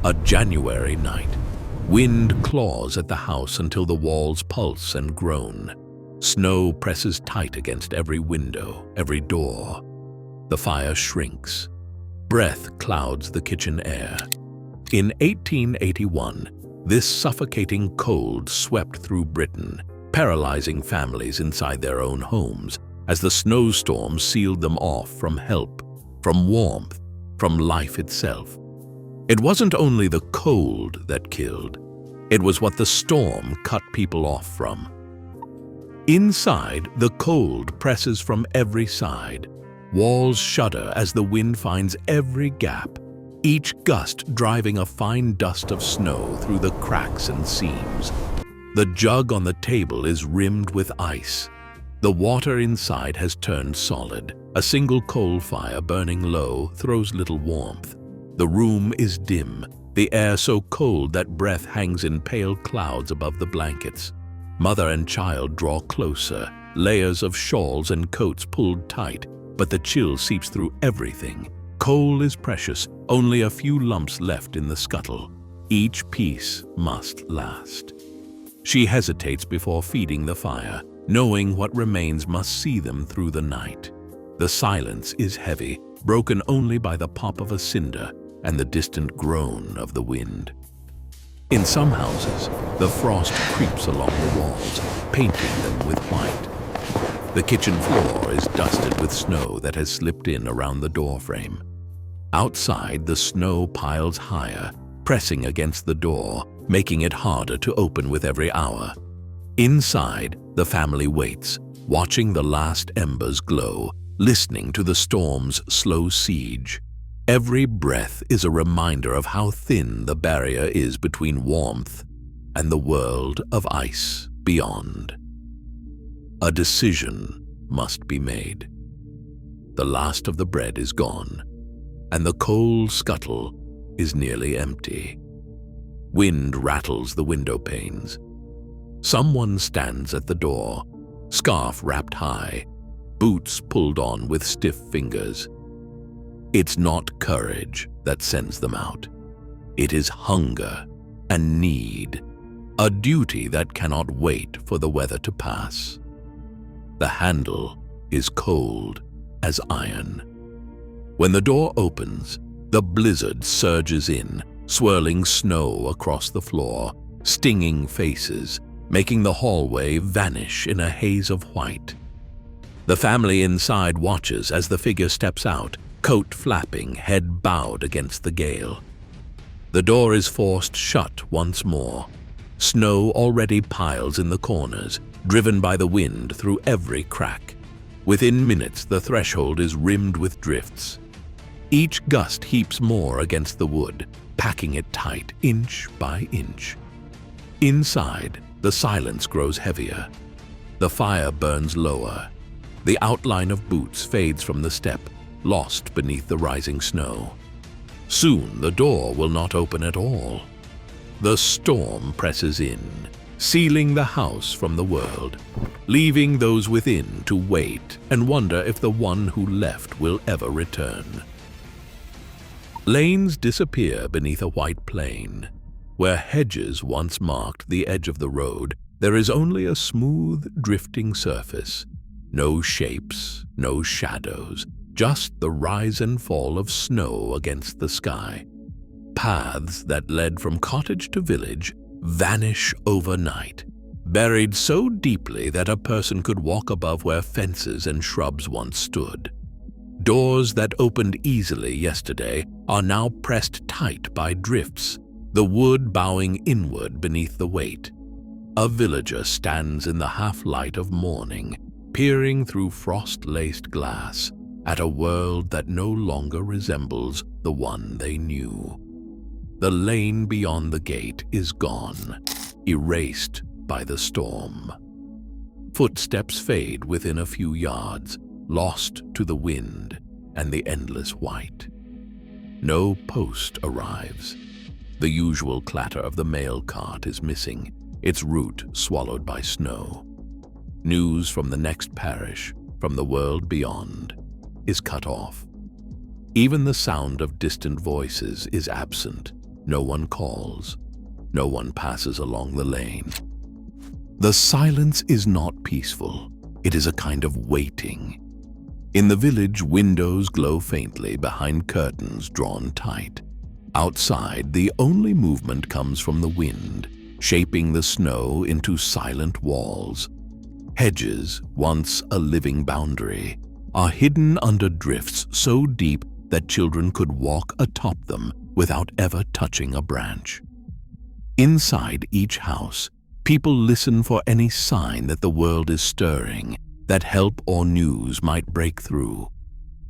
A January night. Wind claws at the house until the walls pulse and groan. Snow presses tight against every window, every door. The fire shrinks. Breath clouds the kitchen air. In 1881, this suffocating cold swept through Britain, paralyzing families inside their own homes as the snowstorms sealed them off from help, from warmth, from life itself. It wasn't only the cold that killed. It was what the storm cut people off from. Inside, the cold presses from every side. Walls shudder as the wind finds every gap, each gust driving a fine dust of snow through the cracks and seams. The jug on the table is rimmed with ice. The water inside has turned solid. A single coal fire burning low throws little warmth. The room is dim, the air so cold that breath hangs in pale clouds above the blankets. Mother and child draw closer, layers of shawls and coats pulled tight, but the chill seeps through everything. Coal is precious, only a few lumps left in the scuttle. Each piece must last. She hesitates before feeding the fire, knowing what remains must see them through the night. The silence is heavy, broken only by the pop of a cinder and the distant groan of the wind. In some houses, the frost creeps along the walls, painting them with white. The kitchen floor is dusted with snow that has slipped in around the doorframe. Outside, the snow piles higher, pressing against the door, making it harder to open with every hour. Inside, the family waits, watching the last embers glow, listening to the storm's slow siege. Every breath is a reminder of how thin the barrier is between warmth and the world of ice beyond. A decision must be made. The last of the bread is gone, and the coal scuttle is nearly empty. Wind rattles the window panes. Someone stands at the door, scarf wrapped high, boots pulled on with stiff fingers. It's not courage that sends them out. It is hunger and need, a duty that cannot wait for the weather to pass. The handle is cold as iron. When the door opens, the blizzard surges in, swirling snow across the floor, stinging faces, making the hallway vanish in a haze of white. The family inside watches as the figure steps out, coat flapping, head bowed against the gale. The door is forced shut once more. Snow already piles in the corners, driven by the wind through every crack. Within minutes, the threshold is rimmed with drifts. Each gust heaps more against the wood, packing it tight, inch by inch. Inside, the silence grows heavier. The fire burns lower. The outline of boots fades from the step, lost beneath the rising snow. Soon the door will not open at all. The storm presses in, sealing the house from the world, leaving those within to wait and wonder if the one who left will ever return. Lanes disappear beneath a white plain. Where hedges once marked the edge of the road, there is only a smooth, drifting surface. No shapes, no shadows, just the rise and fall of snow against the sky. Paths that led from cottage to village vanish overnight, buried so deeply that a person could walk above where fences and shrubs once stood. Doors that opened easily yesterday are now pressed tight by drifts, the wood bowing inward beneath the weight. A villager stands in the half-light of morning, peering through frost-laced glass at a world that no longer resembles the one they knew. The lane beyond the gate is gone, erased by the storm. Footsteps fade within a few yards, lost to the wind and the endless white. No post arrives. The usual clatter of the mail cart is missing, its route swallowed by snow. News from the next parish, from the world beyond, is cut off. Even the sound of distant voices is absent. No one calls. No one passes along the lane. The silence is not peaceful. It is a kind of waiting. In the village, windows glow faintly behind curtains drawn tight. Outside, the only movement comes from the wind, shaping the snow into silent walls. Hedges, once a living boundary, are hidden under drifts so deep that children could walk atop them without ever touching a branch. Inside each house, people listen for any sign that the world is stirring, that help or news might break through.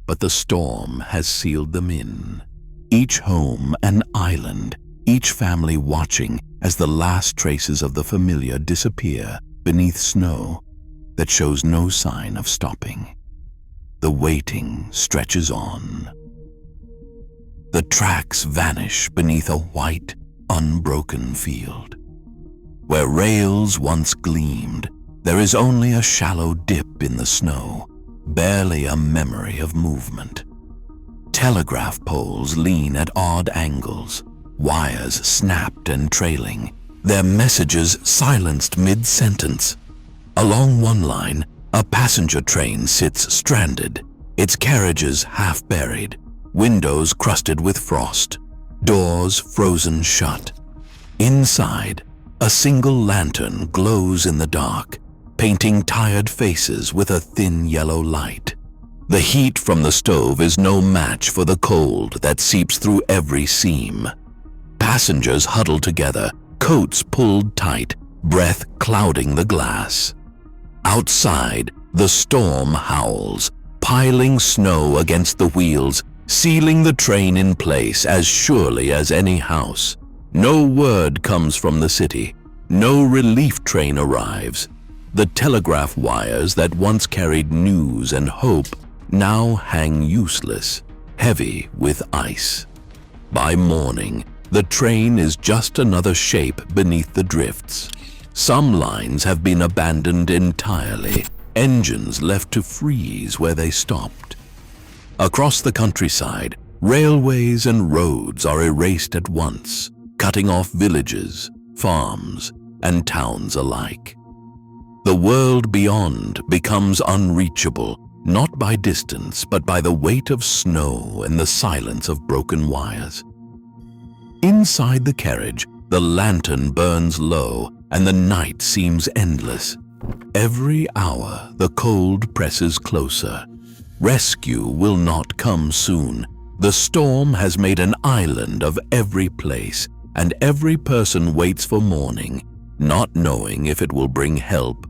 But the storm has sealed them in. Each home an island, each family watching as the last traces of the familiar disappear beneath snow that shows no sign of stopping. The waiting stretches on. The tracks vanish beneath a white, unbroken field. Where rails once gleamed, there is only a shallow dip in the snow, barely a memory of movement. Telegraph poles lean at odd angles, wires snapped and trailing, their messages silenced mid-sentence. Along one line, a passenger train sits stranded, its carriages half buried, windows crusted with frost, doors frozen shut. Inside, a single lantern glows in the dark, painting tired faces with a thin yellow light. The heat from the stove is no match for the cold that seeps through every seam. Passengers huddle together, coats pulled tight, breath clouding the glass. Outside, the storm howls, piling snow against the wheels, sealing the train in place as surely as any house. No word comes from the city. No relief train arrives. The telegraph wires that once carried news and hope now hang useless, heavy with ice. By morning, the train is just another shape beneath the drifts. Some lines have been abandoned entirely, engines left to freeze where they stopped. Across the countryside, railways and roads are erased at once, cutting off villages, farms, and towns alike. The world beyond becomes unreachable, not by distance, but by the weight of snow and the silence of broken wires. Inside the carriage, the lantern burns low, and the night seems endless. Every hour, the cold presses closer. Rescue will not come soon. The storm has made an island of every place, and every person waits for morning, not knowing if it will bring help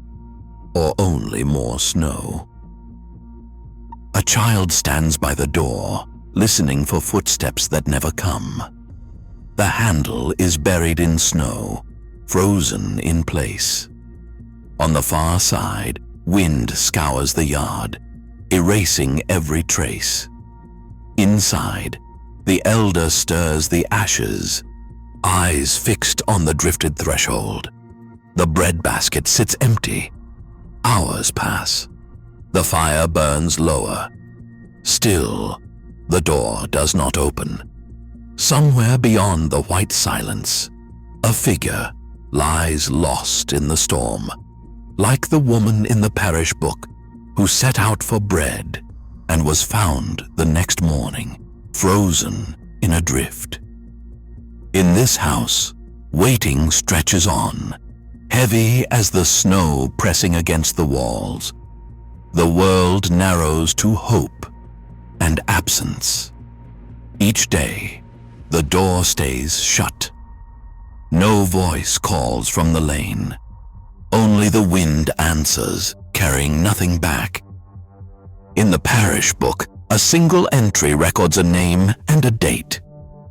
or only more snow. A child stands by the door, listening for footsteps that never come. The handle is buried in snow, frozen in place. On the far side, wind scours the yard, erasing every trace. Inside, the elder stirs the ashes, eyes fixed on the drifted threshold. The bread basket sits empty. Hours pass. The fire burns lower. Still, the door does not open. Somewhere beyond the white silence, a figure lies lost in the storm, like the woman in the parish book who set out for bread and was found the next morning, frozen in a drift. In this house, waiting stretches on, heavy as the snow pressing against the walls. The world narrows to hope and absence. Each day, the door stays shut. No voice calls from the lane. Only the wind answers, carrying nothing back. In the parish book, a single entry records a name and a date.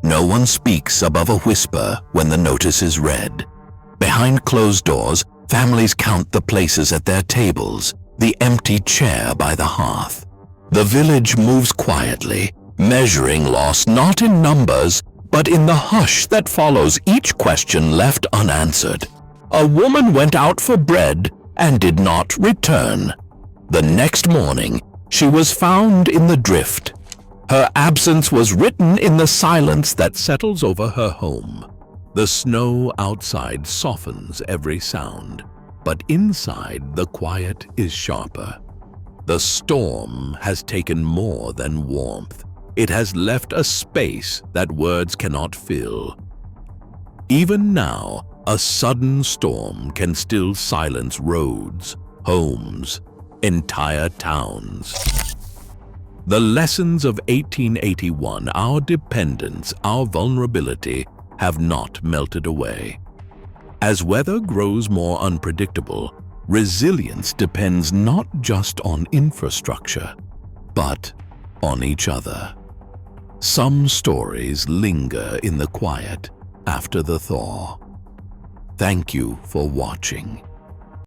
No one speaks above a whisper when the notice is read. Behind closed doors, families count the places at their tables, the empty chair by the hearth. The village moves quietly, measuring loss not in numbers, but in the hush that follows each question left unanswered. A woman went out for bread and did not return. The next morning, she was found in the drift, Her absence was written in the silence that settles over her home. The snow outside softens every sound, but inside the quiet is sharper. The storm has taken more than warmth. It has left a space that words cannot fill. Even now, a sudden storm can still silence roads, homes, entire towns. The lessons of 1881, our dependence, our vulnerability, have not melted away. As weather grows more unpredictable, resilience depends not just on infrastructure, but on each other. Some stories linger in the quiet after the thaw. Thank you for watching.